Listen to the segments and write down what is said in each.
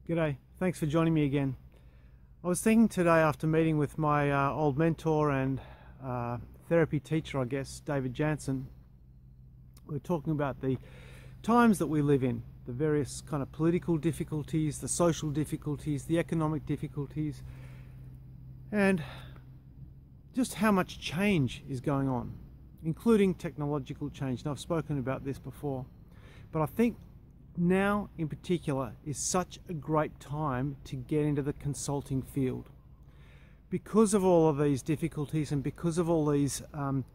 G'day, thanks for joining me again. I was thinking today, after meeting with my old mentor and therapy teacher, I guess, David Jansen, we were talking about the times that we live in, the various kind of political difficulties, the social difficulties, the economic difficulties, and just how much change is going on, including technological change. And I've spoken about this before, but I think now in particular is such a great time to get into the consulting field. Because of all of these difficulties and because of all these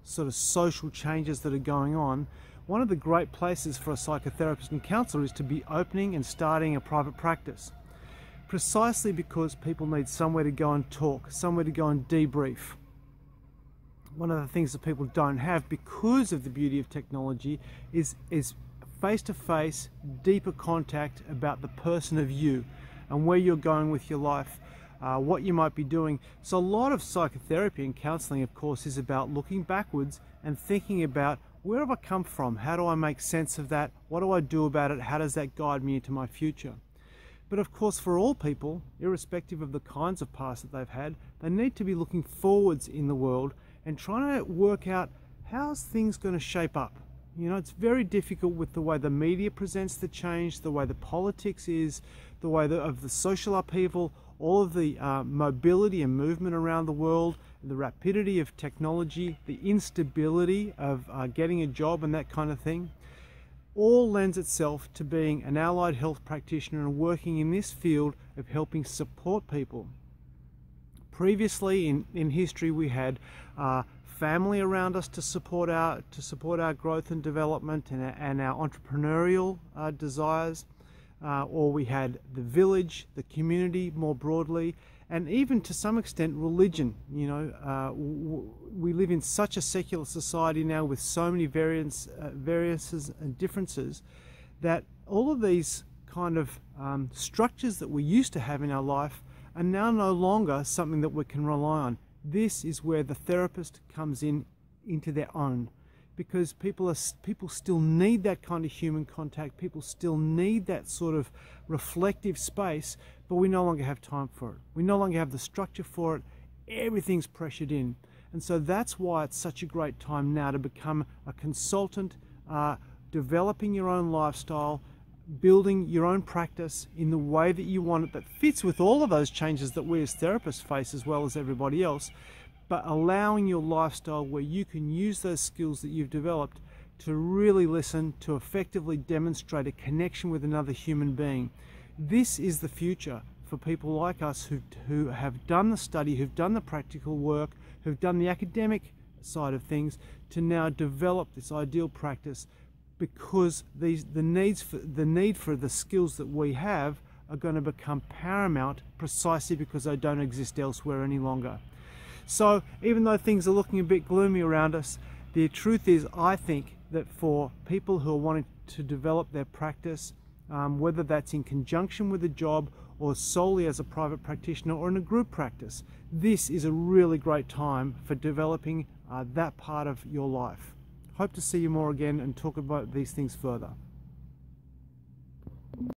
sort of social changes that are going on, one of the great places for a psychotherapist and counsellor is to be opening and starting a private practice. Precisely because people need somewhere to go and talk, somewhere to go and debrief. One of the things that people don't have because of the beauty of technology is face-to-face, deeper contact about the person of you and where you're going with your life, what you might be doing. So a lot of psychotherapy and counselling, of course, is about looking backwards and thinking about, where have I come from? How do I make sense of that? What do I do about it? How does that guide me into my future? But of course, for all people, irrespective of the kinds of past that they've had, they need to be looking forwards in the world and trying to work out, how's things going to shape up? You know, it's very difficult with the way the media presents the change, the way the politics is, the way of the social upheaval, all of the mobility and movement around the world, the rapidity of technology, the instability of getting a job and that kind of thing, all lends itself to being an allied health practitioner and working in this field of helping support people. Previously in history, we had family around us to support our growth and development and our entrepreneurial desires, or we had the village, the community more broadly, and even to some extent religion. You know, we live in such a secular society now with so many variances and differences, that all of these kind of structures that we used to have in our life are now no longer something that we can rely on. This is where the therapist comes into their own, because people still need that kind of human contact. People still need that sort of reflective space, but we no longer have time for it. We no longer have the structure for it. Everything's pressured in. And so that's why it's such a great time now to become a consultant, developing your own lifestyle, building your own practice in the way that you want it, that fits with all of those changes that we as therapists face as well as everybody else, but allowing your lifestyle where you can use those skills that you've developed to really listen, to effectively demonstrate a connection with another human being. This is the future for people like us who have done the study, who've done the practical work, who've done the academic side of things, to now develop this ideal practice, because the need for the skills that we have are going to become paramount precisely because they don't exist elsewhere any longer. So even though things are looking a bit gloomy around us, the truth is, I think that for people who are wanting to develop their practice, whether that's in conjunction with a job or solely as a private practitioner or in a group practice, this is a really great time for developing that part of your life. Hope to see you more again and talk about these things further.